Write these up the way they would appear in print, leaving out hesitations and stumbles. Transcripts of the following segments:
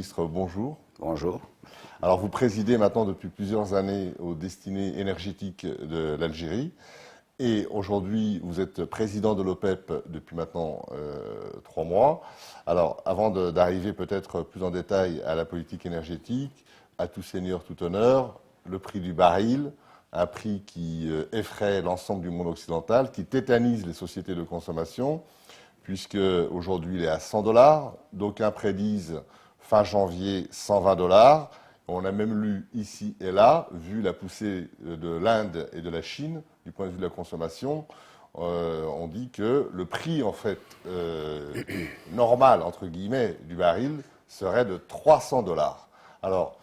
ministre, bonjour. Bonjour. Alors, vous présidez maintenant depuis plusieurs années aux destinées énergétiques de l'Algérie. Et aujourd'hui, vous êtes président de l'OPEP depuis maintenant 3 mois. Alors, avant d'arriver peut-être plus en détail à la politique énergétique, à tout seigneur, tout honneur, le prix du baril, un prix qui effraie l'ensemble du monde occidental, qui tétanise les sociétés de consommation, puisque aujourd'hui il est à 100 $. D'aucuns prédisent fin janvier 120 $. On a même lu ici et là, vu la poussée de l'Inde et de la Chine, du point de vue de la consommation, on dit que le prix en fait normal entre guillemets du baril serait de 300 $. Alors,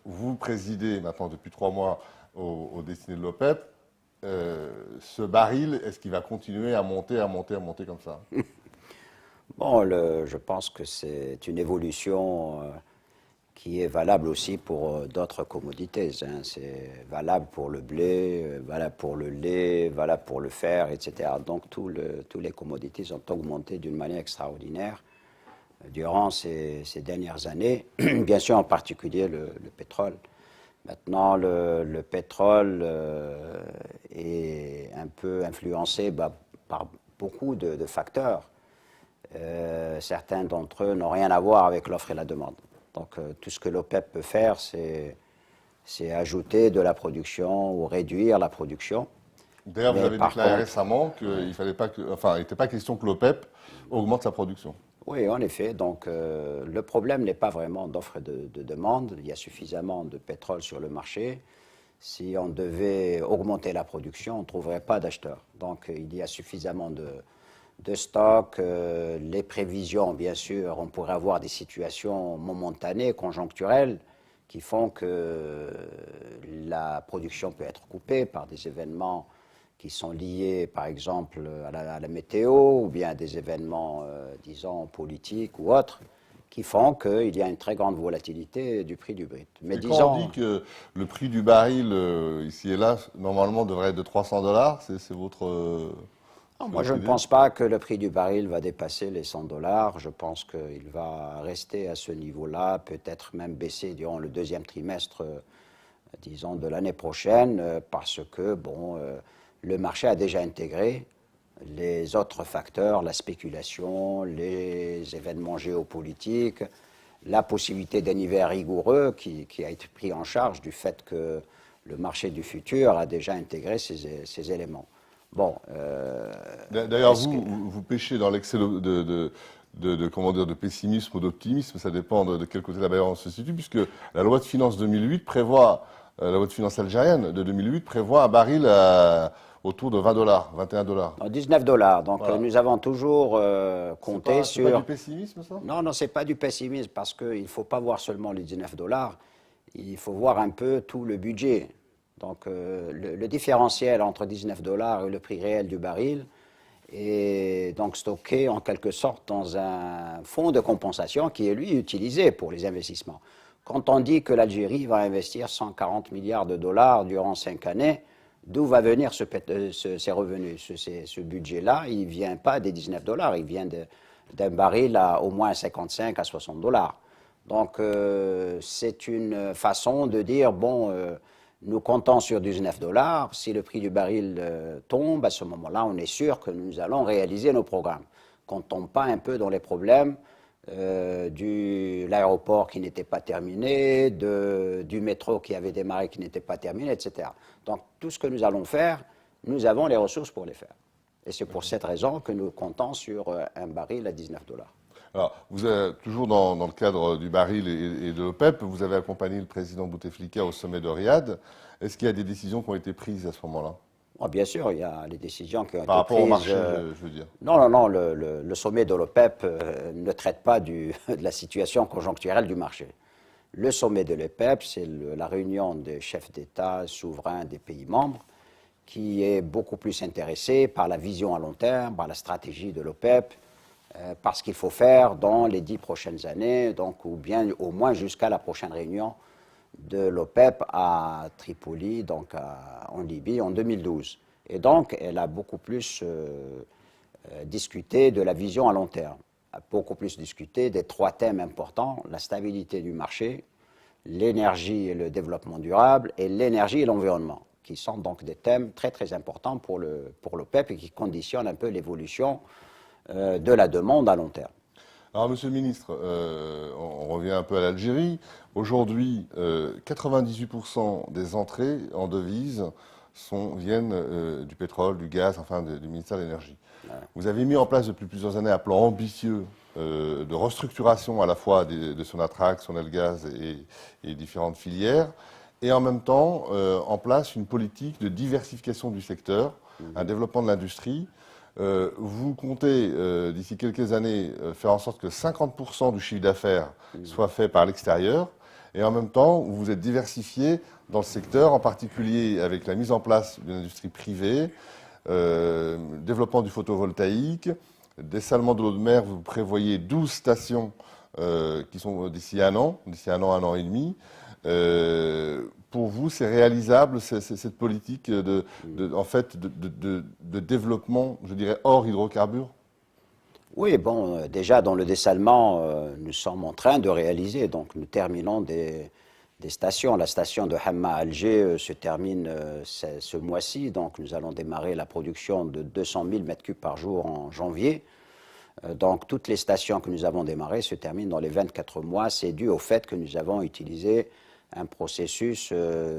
vous présidez maintenant depuis 3 mois aux destinées de l'OPEP. Ce baril, est-ce qu'il va continuer à monter comme ça? Bon, je pense que c'est une évolution qui est valable aussi pour d'autres commodités. Hein. C'est valable pour le blé, valable pour le lait, valable pour le fer, etc. Donc tous les commodités ont augmenté d'une manière extraordinaire durant ces dernières années. Bien sûr, en particulier le pétrole. Maintenant, le pétrole est un peu influencé par beaucoup de facteurs. Certains d'entre eux n'ont rien à voir avec l'offre et la demande. Donc, tout ce que l'OPEP peut faire, c'est ajouter de la production ou réduire la production. D'ailleurs, vous avez déclaré récemment qu'il n'était pas question que l'OPEP augmente sa production. Oui, en effet. Donc, le problème n'est pas vraiment d'offre et de demande. Il y a suffisamment de pétrole sur le marché. Si on devait augmenter la production, on ne trouverait pas d'acheteurs. Donc, il y a suffisamment de stocks. Les prévisions, bien sûr, on pourrait avoir des situations momentanées, conjoncturelles, qui font que la production peut être coupée par des événements qui sont liés, par exemple, à la météo, ou bien à des événements, disons, politiques ou autres, qui font qu'il y a une très grande volatilité du prix du brut. Mais quand on dit que le prix du baril, ici et là, normalement devrait être de 300 $, c'est votre... moi, je ne pense pas que le prix du baril va dépasser les 100 $. Je pense qu'il va rester à ce niveau-là, peut-être même baisser durant le deuxième trimestre, disons, de l'année prochaine, parce que, bon... le marché a déjà intégré les autres facteurs, la spéculation, les événements géopolitiques, la possibilité d'un hiver rigoureux qui a été pris en charge du fait que le marché du futur a déjà intégré ces éléments. Bon. D'ailleurs, vous pêchez dans l'excès de pessimisme ou d'optimisme, ça dépend de quel côté de la balance on se situe, puisque la loi de finances 2008 prévoit, la loi de finances algérienne de 2008 prévoit un baril autour de 20 $, 21 $. 19 $. Donc voilà. Nous avons toujours compté sur... C'est pas du pessimisme, ça? Non, non, c'est pas du pessimisme, parce qu'il ne faut pas voir seulement les 19 $, il faut voir un peu tout le budget. Donc le différentiel entre 19 $ et le prix réel du baril est donc stocké en quelque sorte dans un fonds de compensation qui est lui utilisé pour les investissements. Quand on dit que l'Algérie va investir 140 milliards de dollars durant 5 années, d'où va venir ces revenus? Ce budget-là, il ne vient pas des 19 $, il vient d'un baril à au moins 55 à 60 $. Donc, c'est une façon de dire, bon, nous comptons sur 19 $. Si le prix du baril tombe, à ce moment-là, on est sûr que nous allons réaliser nos programmes. Comptons pas un peu dans les problèmes de l'aéroport qui n'était pas terminé, du métro qui avait démarré qui n'était pas terminé, etc. Donc tout ce que nous allons faire, nous avons les ressources pour les faire. Et c'est pour cette raison que nous comptons sur un baril à 19 $. Alors, vous êtes toujours dans le cadre du baril et de l'OPEP, vous avez accompagné le président Bouteflika au sommet de Riyad. Est-ce qu'il y a des décisions qui ont été prises à ce moment-là? Oh, bien sûr, il y a les décisions qui ont été prises. Par rapport au marché, je veux dire. Non, non, non, le sommet de l'OPEP ne traite pas de la situation conjoncturelle du marché. Le sommet de l'OPEP, c'est la réunion des chefs d'État souverains des pays membres qui est beaucoup plus intéressée par la vision à long terme, par la stratégie de l'OPEP, par ce qu'il faut faire dans les 10 prochaines années, donc, ou bien au moins jusqu'à la prochaine réunion de l'OPEP à Tripoli, donc en Libye, en 2012. Et donc, elle a beaucoup plus discuté de la vision à long terme. beaucoup plus discuté des trois thèmes importants, la stabilité du marché, l'énergie et le développement durable, et l'énergie et l'environnement, qui sont donc des thèmes très très importants pour l'OPEP et qui conditionnent un peu l'évolution de la demande à long terme. Alors, Monsieur le Ministre, on revient un peu à l'Algérie. Aujourd'hui, 98% des entrées en devises viennent du pétrole, du gaz, enfin du ministère de l'Énergie. Ouais. Vous avez mis en place depuis plusieurs années un plan ambitieux de restructuration à la fois de Sonatrach, Sonelgaz et différentes filières, et en même temps en place une politique de diversification du secteur, un développement de l'industrie. Vous comptez, d'ici quelques années, faire en sorte que 50% du chiffre d'affaires soit fait par l'extérieur, et en même temps, vous vous êtes diversifié dans le secteur, en particulier avec la mise en place d'une industrie privée, développement du photovoltaïque, dessalement de l'eau de mer. Vous prévoyez 12 stations qui sont d'ici un an un an et demi. Pour vous, c'est réalisable cette politique de développement, je dirais, hors hydrocarbures? Oui, bon, déjà dans le dessalement, nous sommes en train de réaliser, donc nous terminons des stations. La station de Hamma à Alger se termine ce mois-ci, donc nous allons démarrer la production de 200 000 m3 par jour en janvier. Donc toutes les stations que nous avons démarrées se terminent dans les 24 mois. C'est dû au fait que nous avons utilisé un processus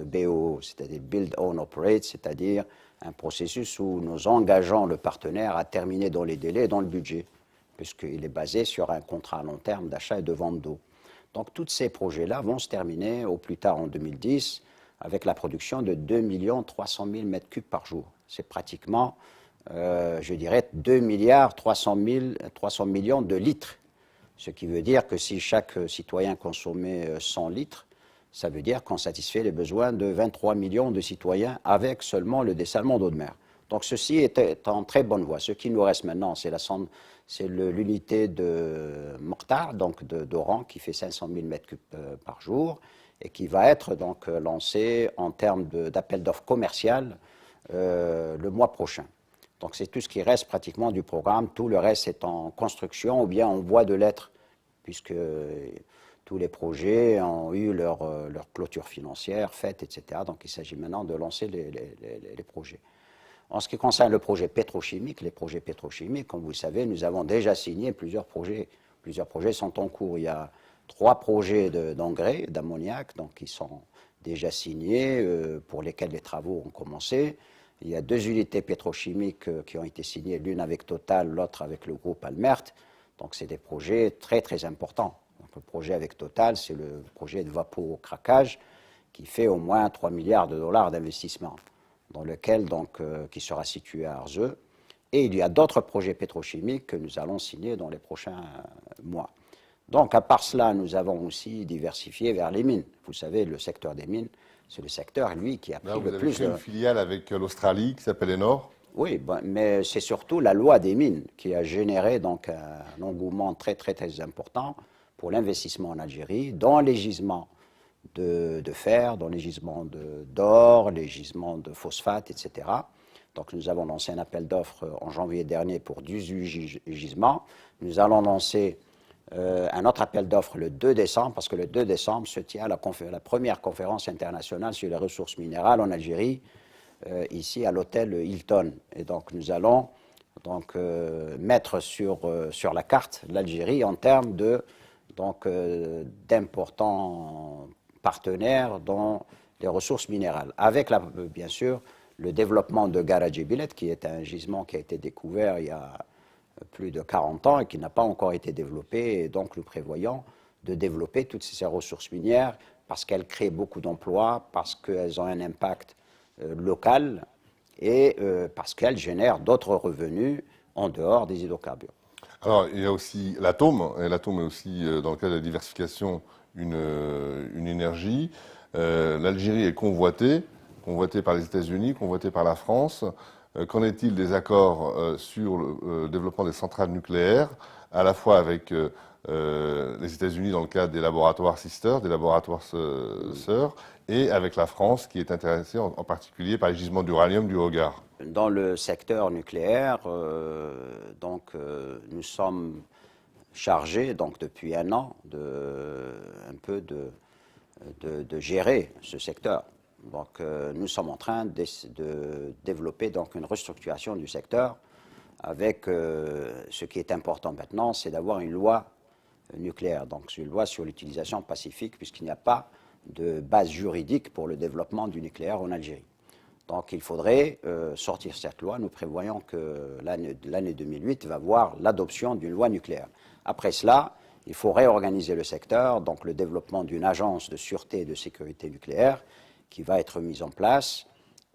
BO, c'est-à-dire Build, Own, Operate, c'est-à-dire un processus où nous engageons le partenaire à terminer dans les délais et dans le budget, puisqu'il est basé sur un contrat à long terme d'achat et de vente d'eau. Donc tous ces projets-là vont se terminer au plus tard en 2010 avec la production de 2 300 000 m3 par jour. C'est pratiquement, je dirais, 2 300 millions de litres. Ce qui veut dire que si chaque citoyen consommait 100 litres, ça veut dire qu'on satisfait les besoins de 23 millions de citoyens avec seulement le dessalement d'eau de mer. Donc ceci est en très bonne voie. Ce qui nous reste maintenant, c'est l'unité de Mokhtar, donc d'Oran, qui fait 500 000 m3 par jour et qui va être donc lancée en termes d'appel d'offres commercial le mois prochain. Donc c'est tout ce qui reste pratiquement du programme. Tout le reste est en construction ou bien en voie de l'être, puisque tous les projets ont eu leur clôture financière faite, etc. Donc il s'agit maintenant de lancer les projets. En ce qui concerne le projet pétrochimique, les projets pétrochimiques, comme vous le savez, nous avons déjà signé plusieurs projets. Plusieurs projets sont en cours. Il y a 3 projets d'engrais, d'ammoniac, donc qui sont déjà signés, pour lesquels les travaux ont commencé. Il y a 2 unités pétrochimiques qui ont été signées, l'une avec Total, l'autre avec le groupe Almert. Donc c'est des projets très très importants. Donc, le projet avec Total, c'est le projet de vapocraquage qui fait au moins 3 milliards de dollars d'investissement, dans lequel, donc, qui sera situé à Arzeu. Et il y a d'autres projets pétrochimiques que nous allons signer dans les prochains mois. Donc, à part cela, nous avons aussi diversifié vers les mines. Vous savez, le secteur des mines, c'est le secteur, lui, qui a pris le plus... Vous avez fait une filiale avec l'Australie qui s'appelle Enor. Oui, bon, mais c'est surtout la loi des mines qui a généré donc un engouement très, très, très important pour l'investissement en Algérie, dans les gisements de fer, dans les gisements d'or, les gisements de phosphate, etc. Donc nous avons lancé un appel d'offres en janvier dernier pour 18 gisements. Nous allons lancer un autre appel d'offres le 2 décembre, parce que le 2 décembre se tient la première conférence internationale sur les ressources minérales en Algérie, ici à l'hôtel Hilton. Et donc nous allons donc, mettre sur la carte l'Algérie en termes d'importants partenaires dans les ressources minérales, avec bien sûr le développement de Garadjibilet, qui est un gisement qui a été découvert il y a plus de 40 ans et qui n'a pas encore été développé. Et donc nous prévoyons de développer toutes ces ressources minières parce qu'elles créent beaucoup d'emplois, parce qu'elles ont un impact local et parce qu'elles génèrent d'autres revenus en dehors des hydrocarbures. Alors, il y a aussi l'atome, et l'atome est aussi, dans le cadre de la diversification, une énergie. L'Algérie est convoitée par les États-Unis, convoitée par la France. Qu'en est-il des accords sur le développement des centrales nucléaires, à la fois avec les États-Unis dans le cadre des laboratoires Sisters, des laboratoires sœurs, et avec la France qui est intéressée en particulier par les gisements d'uranium du Hogar? Dans le secteur nucléaire, nous sommes chargé, donc depuis un an, un peu de gérer ce secteur. Donc nous sommes en train de développer donc une restructuration du secteur avec ce qui est important maintenant, c'est d'avoir une loi nucléaire, donc une loi sur l'utilisation pacifique, puisqu'il n'y a pas de base juridique pour le développement du nucléaire en Algérie. Donc il faudrait sortir cette loi. Nous prévoyons que l'année 2008 va voir l'adoption d'une loi nucléaire. Après cela, il faut réorganiser le secteur, donc le développement d'une agence de sûreté et de sécurité nucléaire qui va être mise en place,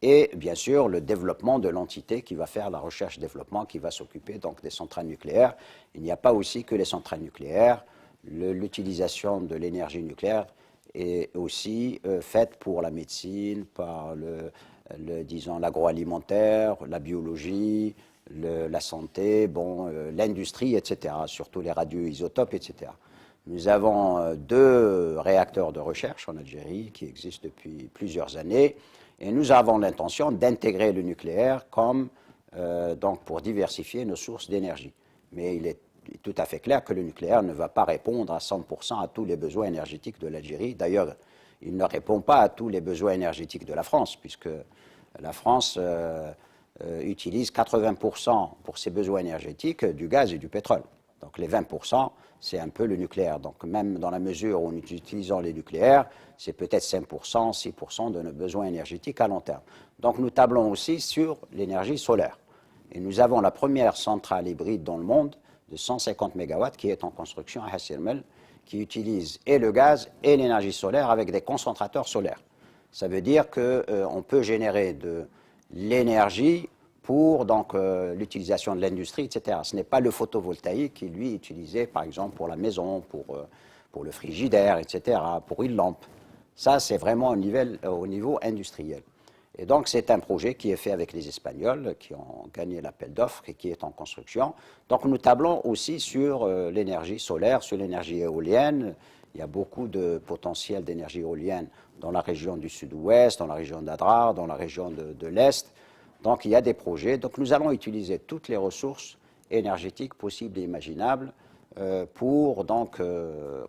et bien sûr le développement de l'entité qui va faire la recherche-développement, qui va s'occuper donc des centrales nucléaires. Il n'y a pas aussi que les centrales nucléaires, l'utilisation de l'énergie nucléaire est aussi faite pour la médecine, par disons l'agroalimentaire, la biologie, la santé, l'industrie, etc., surtout les radioisotopes, etc. Nous avons 2 réacteurs de recherche en Algérie qui existent depuis plusieurs années, et nous avons l'intention d'intégrer le nucléaire comme, donc pour diversifier nos sources d'énergie. Mais il est tout à fait clair que le nucléaire ne va pas répondre à 100% à tous les besoins énergétiques de l'Algérie. D'ailleurs, il ne répond pas à tous les besoins énergétiques de la France, puisque la France utilise 80% pour ses besoins énergétiques du gaz et du pétrole. Donc les 20%, c'est un peu le nucléaire. Donc même dans la mesure où nous utilisons les nucléaires, c'est peut-être 5%, 6% de nos besoins énergétiques à long terme. Donc nous tablons aussi sur l'énergie solaire. Et nous avons la première centrale hybride dans le monde de 150 MW qui est en construction à Hassi-R'Mel, qui utilise et le gaz et l'énergie solaire avec des concentrateurs solaires. Ça veut dire qu'on peut générer de l'énergie pour l'utilisation de l'industrie, etc. Ce n'est pas le photovoltaïque qui, lui, est utilisé, par exemple, pour la maison, pour le frigidaire, etc., pour une lampe. Ça, c'est vraiment au niveau industriel. Et donc, c'est un projet qui est fait avec les Espagnols, qui ont gagné l'appel d'offres et qui est en construction. Donc, nous tablons aussi sur l'énergie solaire, sur l'énergie éolienne. Il y a beaucoup de potentiel d'énergie éolienne dans la région du sud-ouest, dans la région d'Adrar, dans la région de l'Est. Donc il y a des projets. Donc nous allons utiliser toutes les ressources énergétiques possibles et imaginables pour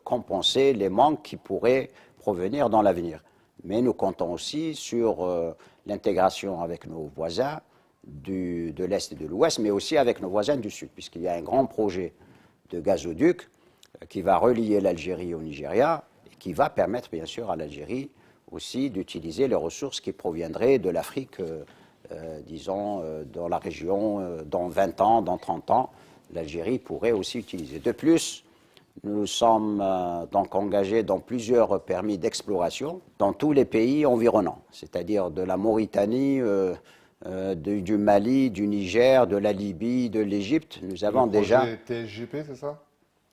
compenser les manques qui pourraient provenir dans l'avenir. Mais nous comptons aussi sur l'intégration avec nos voisins de l'Est et de l'Ouest, mais aussi avec nos voisins du Sud, puisqu'il y a un grand projet de gazoduc qui va relier l'Algérie au Nigeria et qui va permettre bien sûr à l'Algérie aussi d'utiliser les ressources qui proviendraient de l'Afrique, disons, dans la région, dans 20 ans, dans 30 ans, l'Algérie pourrait aussi utiliser. De plus, nous sommes donc engagés dans plusieurs permis d'exploration dans tous les pays environnants, c'est-à-dire de la Mauritanie, du Mali, du Niger, de la Libye, de l'Égypte. Nous avons déjà... Le projet TSGP, c'est ça?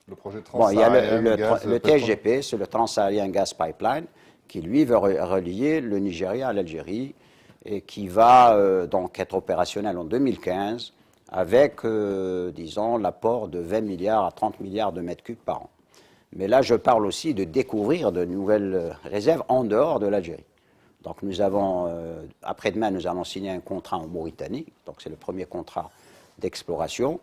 Le projet il y a Trans-Saharien le TSGP, c'est le Trans-Saharien Gas Pipeline, qui lui veut relier le Nigeria à l'Algérie et qui va donc être opérationnel en 2015 avec, disons, l'apport de 20 milliards à 30 milliards de mètres cubes par an. Mais là, je parle aussi de découvrir de nouvelles réserves en dehors de l'Algérie. Donc nous avons, après-demain, nous allons signer un contrat en Mauritanie, donc c'est le premier contrat d'exploration.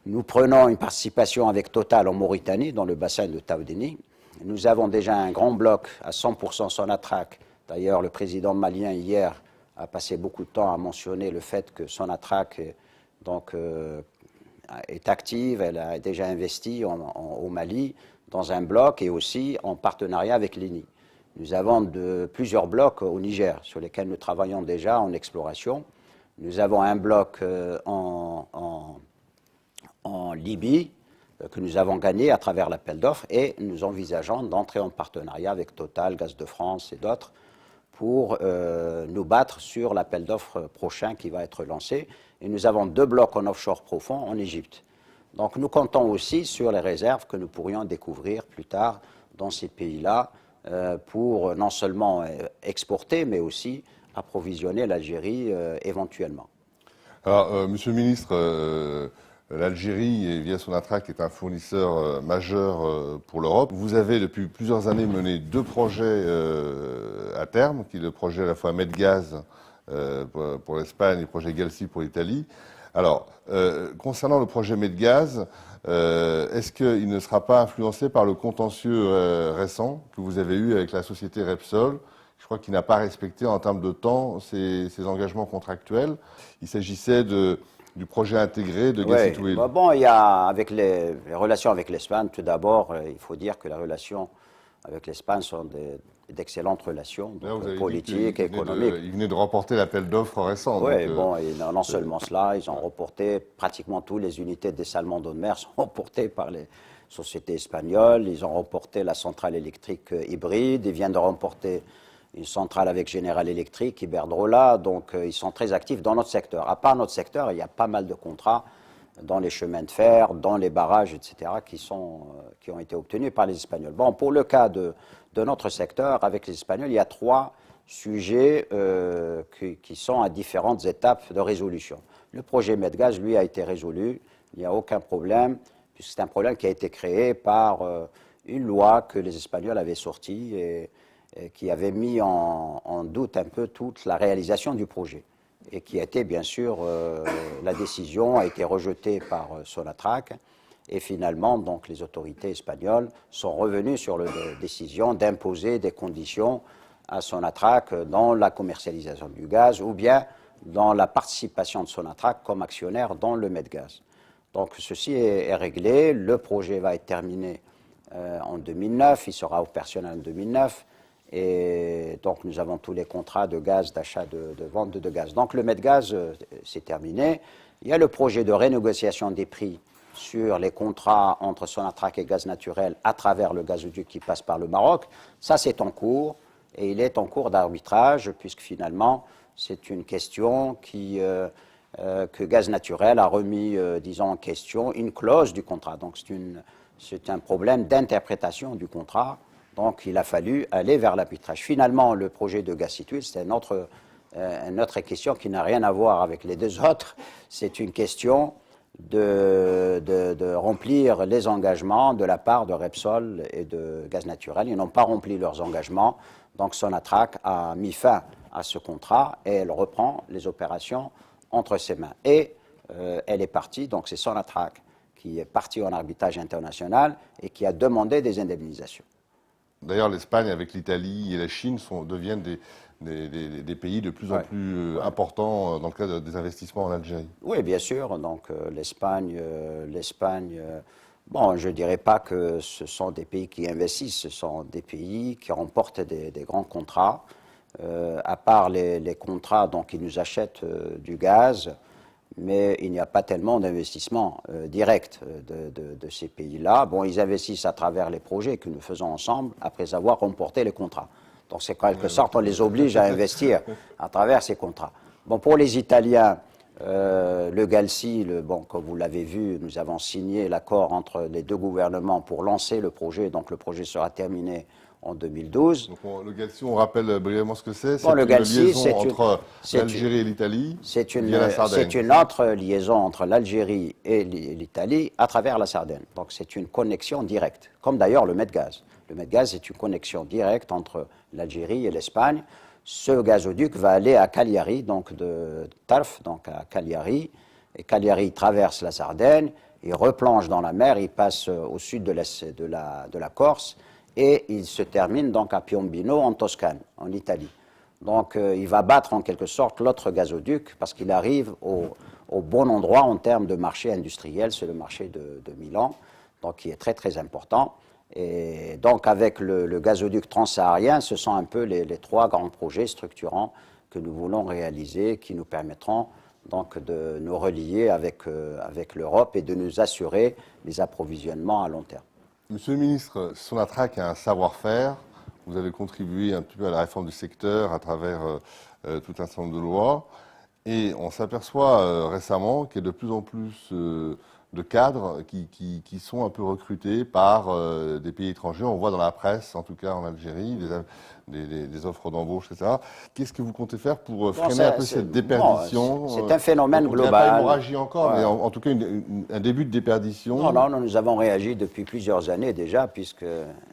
Nous prenons une participation avec Total en Mauritanie, dans le bassin de Taoudéni. Nous avons déjà un grand bloc à 100% Sonatrach. D'ailleurs, le président malien, hier, a passé beaucoup de temps à mentionner le fait que Sonatrach est active. Elle a déjà investi au Mali dans un bloc et aussi en partenariat avec l'ENI. Nous avons plusieurs blocs au Niger sur lesquels nous travaillons déjà en exploration. Nous avons un bloc en Libye que nous avons gagné à travers l'appel d'offres et nous envisageons d'entrer en partenariat avec Total, Gaz de France et d'autres pour nous battre sur l'appel d'offres prochain qui va être lancé. Et nous avons 2 blocs en offshore profond en Égypte. Donc nous comptons aussi sur les réserves que nous pourrions découvrir plus tard dans ces pays-là pour non seulement exporter mais aussi approvisionner l'Algérie éventuellement. Alors, Monsieur le ministre, l'Algérie, via Sonatrach, est un fournisseur majeur pour l'Europe. Vous avez depuis plusieurs années mené 2 projets à terme, qui est le projet à la fois Medgaz pour l'Espagne et le projet Galci pour l'Italie. Alors, concernant le projet Medgaz, est-ce qu'il ne sera pas influencé par le contentieux récent que vous avez eu avec la société Repsol? Je crois qu'il n'a pas respecté en termes de temps ses engagements contractuels. Il s'agissait du projet intégré de Gas It Oui, Will. bon, il y a avec les relations avec l'Espagne, tout d'abord, il faut dire que les relations avec l'Espagne sont d'excellentes relations Là, vous avez politiques, dit économiques. il venait de remporter l'appel d'offres récent. Oui, Donc, bon, et non seulement cela, ils ont reporté pratiquement toutes les unités de dessalement d'eau de mer sont reportées par les sociétés espagnoles. Ils ont reporté la centrale électrique hybride. Ils viennent de remporter une centrale avec General Electric, Iberdrola. Donc, ils sont très actifs dans notre secteur. À part notre secteur, il y a pas mal de contrats dans les chemins de fer, dans les barrages, etc., qui ont été obtenus par les Espagnols. Bon, pour le cas de notre secteur, avec les Espagnols, il y a 3 sujets qui sont à différentes étapes de résolution. Le projet Medgaz, lui, a été résolu, il n'y a aucun problème, puisque c'est un problème qui a été créé par une loi que les Espagnols avaient sortie et qui avait mis en doute un peu toute la réalisation du projet. Et qui a été, bien sûr, la décision a été rejetée par Sonatrach. Et finalement, donc, les autorités espagnoles sont revenues sur la décision d'imposer des conditions à Sonatrach dans la commercialisation du gaz ou bien dans la participation de Sonatrach comme actionnaire dans le Medgaz. Donc ceci est réglé, le projet va être terminé en 2009, il sera opérationnel en 2009 et donc nous avons tous les contrats de gaz, d'achat, de vente de gaz. Donc le Medgaz, c'est terminé. Il y a le projet de renégociation des prix sur les contrats entre Sonatrach et Gaz Naturel à travers le gazoduc qui passe par le Maroc. Ça, c'est en cours et il est en cours d'arbitrage puisque finalement, c'est une question que Gaz Naturel a remis, disons, en question une clause du contrat. Donc, c'est un problème d'interprétation du contrat. Donc, il a fallu aller vers l'arbitrage. Finalement, le projet de Gas It Will, c'est une autre question qui n'a rien à voir avec les deux autres. C'est une question de remplir les engagements de la part de Repsol et de Gaz Naturel. Ils n'ont pas rempli leurs engagements. Donc, Sonatrach a mis fin à ce contrat et elle reprend les opérations entre ses mains. Et elle est partie, donc c'est Sonatrach qui est parti en arbitrage international et qui a demandé des indemnisations. D'ailleurs, l'Espagne avec l'Italie et la Chine deviennent des pays de plus en plus importants dans le cadre des investissements en Algérie. Oui, bien sûr. Donc l'Espagne, bon, je ne dirais pas que ce sont des pays qui investissent, ce sont des pays qui remportent des grands contrats. À part les contrats, donc ils nous achètent du gaz, mais il n'y a pas tellement d'investissement direct de ces pays-là. Bon, ils investissent à travers les projets que nous faisons ensemble après avoir remporté les contrats. Donc, c'est en quelque sorte, on les oblige à investir à travers ces contrats. Bon, pour les Italiens, le GALSI, bon, comme vous l'avez vu, nous avons signé l'accord entre les deux gouvernements pour lancer le projet. Donc, le projet sera terminé en 2012. Donc le GALSI, on rappelle brièvement ce que c'est. Bon, c'est une liaison entre l'Algérie et l'Italie. C'est une autre liaison entre l'Algérie et l'Italie à travers la Sardaigne. Donc c'est une connexion directe, comme d'ailleurs le Medgaz. Le Medgaz est une connexion directe entre l'Algérie et l'Espagne. Ce gazoduc va aller à Cagliari, donc de Tarf, donc à Cagliari. Et Cagliari traverse la Sardaigne, il replonge dans la mer, il passe au sud de la Corse, et il se termine donc à Piombino, en Toscane, en Italie. Donc il va battre en quelque sorte l'autre gazoduc parce qu'il arrive au bon endroit en termes de marché industriel, c'est le marché de Milan, donc qui est très très important. Et donc avec le gazoduc transsaharien, ce sont un peu les 3 grands projets structurants que nous voulons réaliser, qui nous permettront donc de nous relier avec l'Europe et de nous assurer les approvisionnements à long terme. Monsieur le ministre, Sonatrach a un savoir-faire. Vous avez contribué un petit peu à la réforme du secteur à travers tout un certain nombre de lois. Et on s'aperçoit récemment qu'il y a de plus en plus de cadres qui sont un peu recrutés par des pays étrangers. On voit dans la presse, en tout cas en Algérie, des offres d'embauche, etc. Qu'est-ce que vous comptez faire pour freiner un peu cette déperdition? C'est un phénomène global. Il n'y a pas hémorragie encore, mais en tout cas un début de déperdition. Non, nous avons réagi depuis plusieurs années déjà, puisque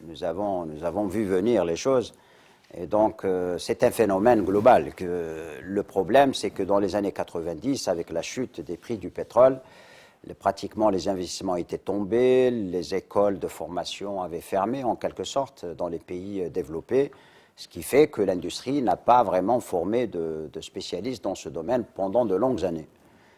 nous avons vu venir les choses. Et donc, c'est un phénomène global. Le problème, c'est que dans les années 90, avec la chute des prix du pétrole, pratiquement les investissements étaient tombés, les écoles de formation avaient fermé en quelque sorte dans les pays développés, ce qui fait que l'industrie n'a pas vraiment formé de spécialistes dans ce domaine pendant de longues années.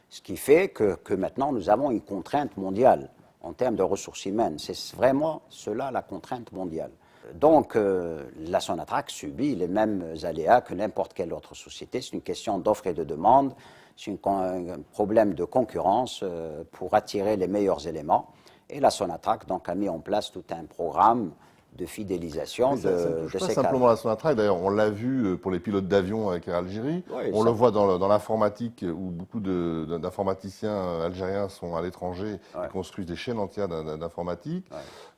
Ce qui fait que maintenant nous avons une contrainte mondiale en termes de ressources humaines. C'est vraiment cela la contrainte mondiale. Donc, la Sonatrach subit les mêmes aléas que n'importe quelle autre société. C'est une question d'offre et de demande, c'est un problème de concurrence pour attirer les meilleurs éléments. Et la Sonatrach donc, a mis en place tout un programme de fidélisation de ces cadres. Simplement la Sonatrach, d'ailleurs, on l'a vu pour les pilotes d'avion avec Air Algérie, oui, on le voit dans l'informatique où beaucoup d'informaticiens algériens sont à l'étranger et construisent des chaînes entières d'informatique.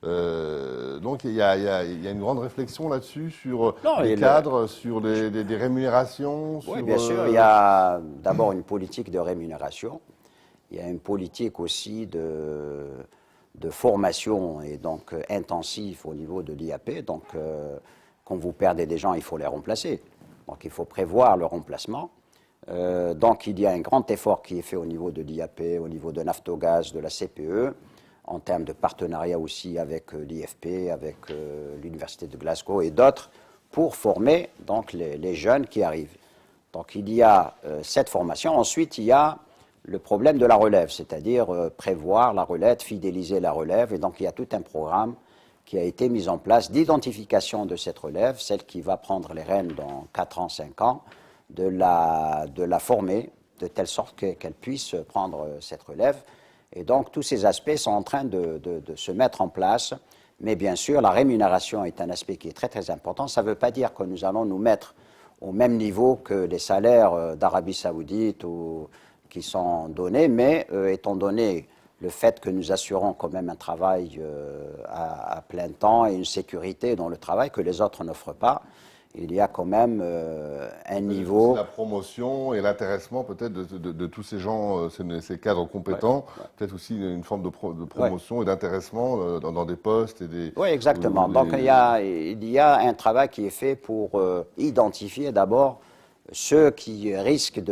Donc il y a une grande réflexion là-dessus sur les cadres, sur des rémunérations. Oui, bien sûr, il y a d'abord une politique de rémunération, il y a une politique aussi de formation et donc intensif au niveau de l'IAP. Donc, quand vous perdez des gens, il faut les remplacer. Donc, il faut prévoir le remplacement. Donc, il y a un grand effort qui est fait au niveau de l'IAP, au niveau de Naftogaz, de la CPE, en termes de partenariat aussi avec l'IFP, avec l'Université de Glasgow et d'autres, pour former donc, les jeunes qui arrivent. Donc, il y a cette formation. Ensuite, il y a le problème de la relève, c'est-à-dire prévoir la relève, fidéliser la relève. Et donc, il y a tout un programme qui a été mis en place d'identification de cette relève, celle qui va prendre les rênes dans 4 ans, 5 ans, de la former de telle sorte qu'elle puisse prendre cette relève. Et donc, tous ces aspects sont en train de se mettre en place. Mais bien sûr, la rémunération est un aspect qui est très, très important. Ça ne veut pas dire que nous allons nous mettre au même niveau que les salaires d'Arabie Saoudite ou qui sont donnés, mais étant donné le fait que nous assurons quand même un travail à plein temps et une sécurité dans le travail que les autres n'offrent pas, il y a quand même un niveau... La promotion et l'intéressement peut-être de tous ces gens, ces cadres compétents, peut-être aussi une forme de promotion et d'intéressement dans des postes et des... Oui, exactement. Donc il y a un travail qui est fait pour identifier d'abord ceux qui risquent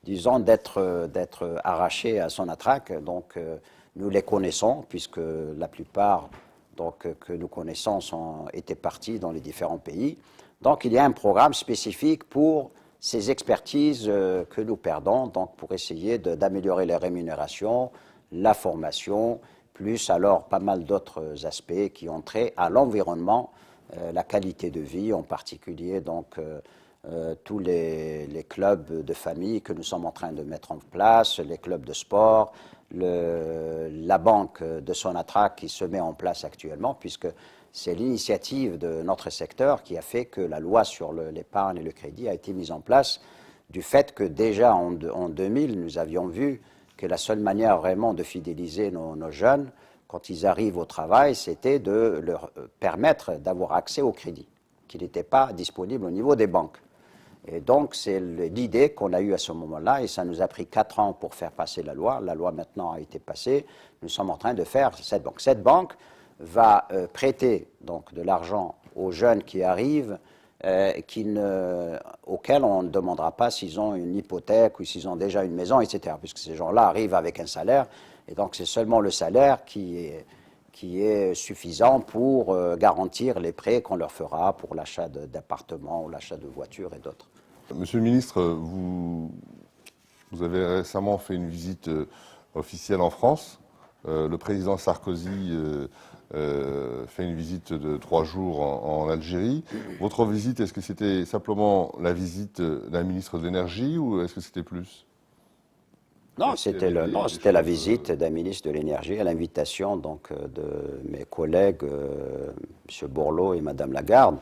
disons, d'être arrachés à Sonatrach. Donc, nous les connaissons, puisque la plupart que nous connaissons étaient partis dans les différents pays. Donc, il y a un programme spécifique pour ces expertises que nous perdons, donc pour essayer d'améliorer les rémunérations, la formation, plus alors pas mal d'autres aspects qui ont trait à l'environnement, la qualité de vie en particulier, donc... tous les clubs de famille que nous sommes en train de mettre en place, les clubs de sport, la banque de Sonatrach qui se met en place actuellement, puisque c'est l'initiative de notre secteur qui a fait que la loi sur l'épargne et le crédit a été mise en place, du fait que déjà en 2000, nous avions vu que la seule manière vraiment de fidéliser nos jeunes, quand ils arrivent au travail, c'était de leur permettre d'avoir accès au crédit, qui n'était pas disponible au niveau des banques. Et donc, c'est l'idée qu'on a eue à ce moment-là, et ça nous a pris 4 ans pour faire passer la loi. La loi, maintenant, a été passée. Nous sommes en train de faire cette banque. Cette banque va prêter donc, de l'argent aux jeunes qui arrivent, auxquels on ne demandera pas s'ils ont une hypothèque ou s'ils ont déjà une maison, etc. Puisque ces gens-là arrivent avec un salaire, et donc c'est seulement le salaire qui est suffisant pour garantir les prêts qu'on leur fera pour l'achat d'appartements ou l'achat de voitures et d'autres. Monsieur le ministre, vous avez récemment fait une visite officielle en France. Le président Sarkozy fait une visite de 3 jours en Algérie. Votre visite, est-ce que c'était simplement la visite d'un ministre de l'énergie ou est-ce que c'était plus ? Non, c'était la visite d'un ministre de l'énergie à l'invitation donc de mes collègues, M. Borloo et Mme Lagarde.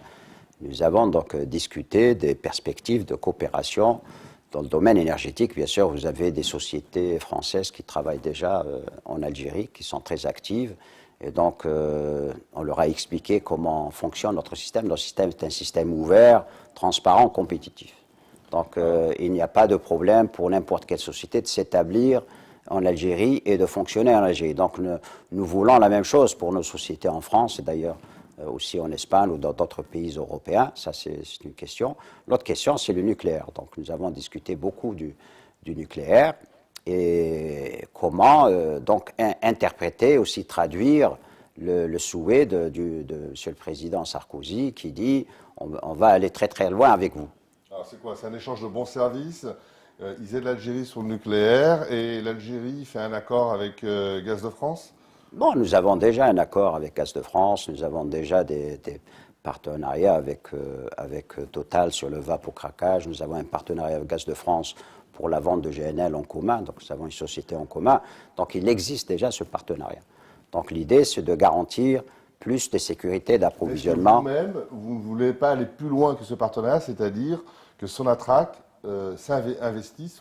Nous avons donc discuté des perspectives de coopération dans le domaine énergétique. Bien sûr, vous avez des sociétés françaises qui travaillent déjà en Algérie, qui sont très actives. Et donc, on leur a expliqué comment fonctionne notre système. Notre système est un système ouvert, transparent, compétitif. Donc, il n'y a pas de problème pour n'importe quelle société de s'établir en Algérie et de fonctionner en Algérie. Donc, nous voulons la même chose pour nos sociétés en France. Et d'ailleurs, aussi en Espagne ou dans d'autres pays européens. Ça, c'est une question. L'autre question, c'est le nucléaire. Donc, nous avons discuté beaucoup du nucléaire et comment donc interpréter, aussi traduire le souhait de M. le Président Sarkozy qui dit on va aller très très loin avec vous. Alors c'est quoi? C'est un échange de bons services. Ils aident l'Algérie sur le nucléaire et l'Algérie fait un accord avec Gaz de France? Bon, nous avons déjà un accord avec Gaz de France, nous avons déjà des partenariats avec Total sur le vapocraquage, nous avons un partenariat avec Gaz de France pour la vente de GNL en commun, donc nous avons une société en commun. Donc il existe déjà ce partenariat. Donc l'idée, c'est de garantir plus de sécurité d'approvisionnement. Vous-même, vous ne voulez pas aller plus loin que ce partenariat, c'est-à-dire que Sonatrach s'investit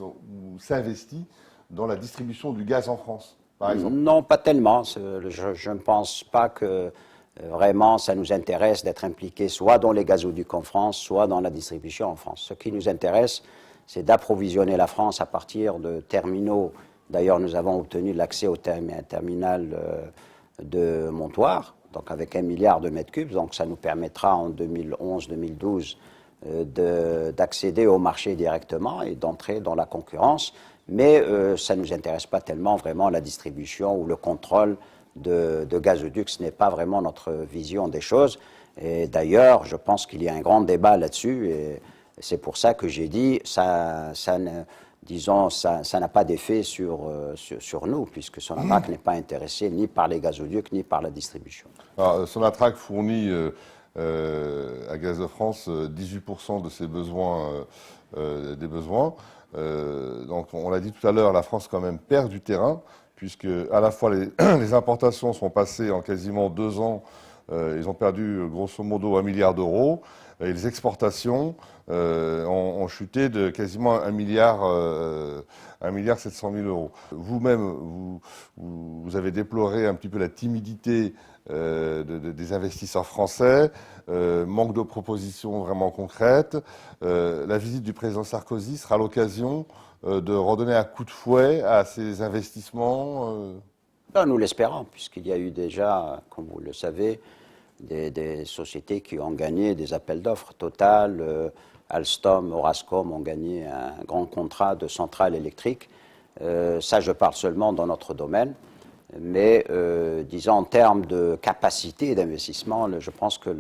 dans la distribution du gaz en France, par exemple? Non, pas tellement. Je ne pense pas que vraiment ça nous intéresse d'être impliqués soit dans les gazoducs en France, soit dans la distribution en France. Ce qui nous intéresse, c'est d'approvisionner la France à partir de terminaux. D'ailleurs, nous avons obtenu l'accès au terminal de Montoire, donc avec 1 milliard de mètres cubes. Donc ça nous permettra en 2011-2012 d'accéder au marché directement et d'entrer dans la concurrence. Mais ça ne nous intéresse pas tellement vraiment la distribution ou le contrôle de gazoducs. Ce n'est pas vraiment notre vision des choses. Et d'ailleurs, je pense qu'il y a un grand débat là-dessus. Et c'est pour ça que j'ai dit, ça n'a pas d'effet sur nous, puisque Sonatrach n'est pas intéressé ni par les gazoducs, ni par la distribution. Alors, Sonatrach fournit à Gaz de France 18% de ses besoins, des besoins. Donc, on l'a dit tout à l'heure, la France quand même perd du terrain, puisque à la fois les importations sont passées en quasiment 2 ans, ils ont perdu grosso modo 1 milliard d'euros, et les exportations ont chuté de quasiment 1 milliard 700 000 euros. Vous-même, vous avez déploré un petit peu la timidité des investisseurs français, manque de propositions vraiment concrètes. La visite du président Sarkozy sera l'occasion de redonner un coup de fouet à ces investissements. Nous l'espérons, puisqu'il y a eu déjà, comme vous le savez, des sociétés qui ont gagné des appels d'offres. Total, Alstom, Orascom ont gagné un grand contrat de centrale électrique. Ça, je parle seulement dans notre domaine. Mais disons en termes de capacité d'investissement, je pense que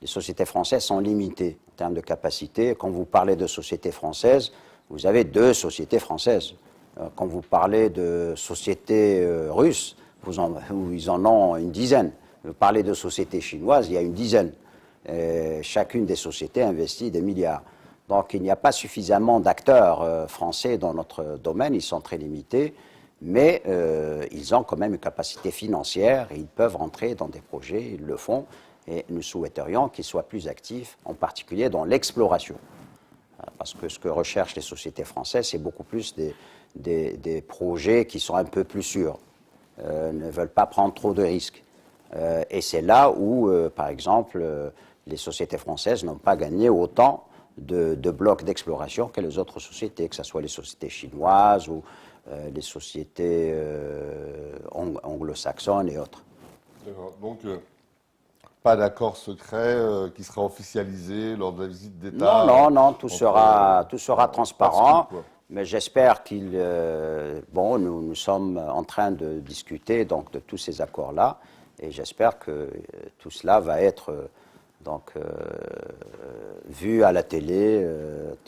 les sociétés françaises sont limitées en termes de capacité. Quand vous parlez de sociétés françaises, vous avez 2 sociétés françaises. Quand vous parlez de sociétés russes, ils en ont une dizaine. Vous parlez de sociétés chinoises, il y a une dizaine. Chacune des sociétés investit des milliards. Donc il n'y a pas suffisamment d'acteurs français dans notre domaine, ils sont très limités. Mais ils ont quand même une capacité financière et ils peuvent rentrer dans des projets, ils le font. Et nous souhaiterions qu'ils soient plus actifs, en particulier dans l'exploration. Parce que ce que recherchent les sociétés françaises, c'est beaucoup plus des projets qui sont un peu plus sûrs, ne veulent pas prendre trop de risques. Et c'est là où, par exemple, les sociétés françaises n'ont pas gagné autant de blocs d'exploration que les autres sociétés, que ce soit les sociétés chinoises ou les sociétés anglo-saxonnes et autres. D'accord. Donc, pas d'accord secret qui sera officialisé lors de la visite d'État? Non, tout sera transparent. Mais j'espère nous sommes en train de discuter donc, de tous ces accords-là. Et j'espère que tout cela va être vu à la télé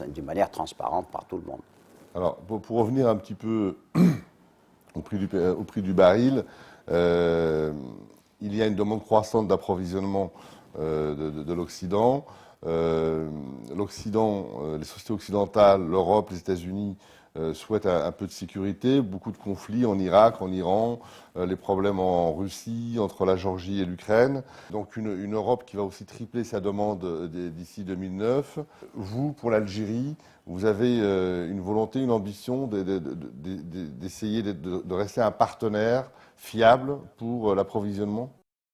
d'une manière transparente par tout le monde. Alors, pour revenir un petit peu au prix du baril, il y a une demande croissante d'approvisionnement de l'Occident. L'Occident, les sociétés occidentales, l'Europe, les États-Unis souhaitent un peu de sécurité. Beaucoup de conflits en Irak, en Iran, les problèmes en Russie, entre la Géorgie et l'Ukraine. Donc une Europe qui va aussi tripler sa demande d'ici 2009. Vous, pour l'Algérie, vous avez une volonté, une ambition d'essayer de rester un partenaire fiable pour l'approvisionnement?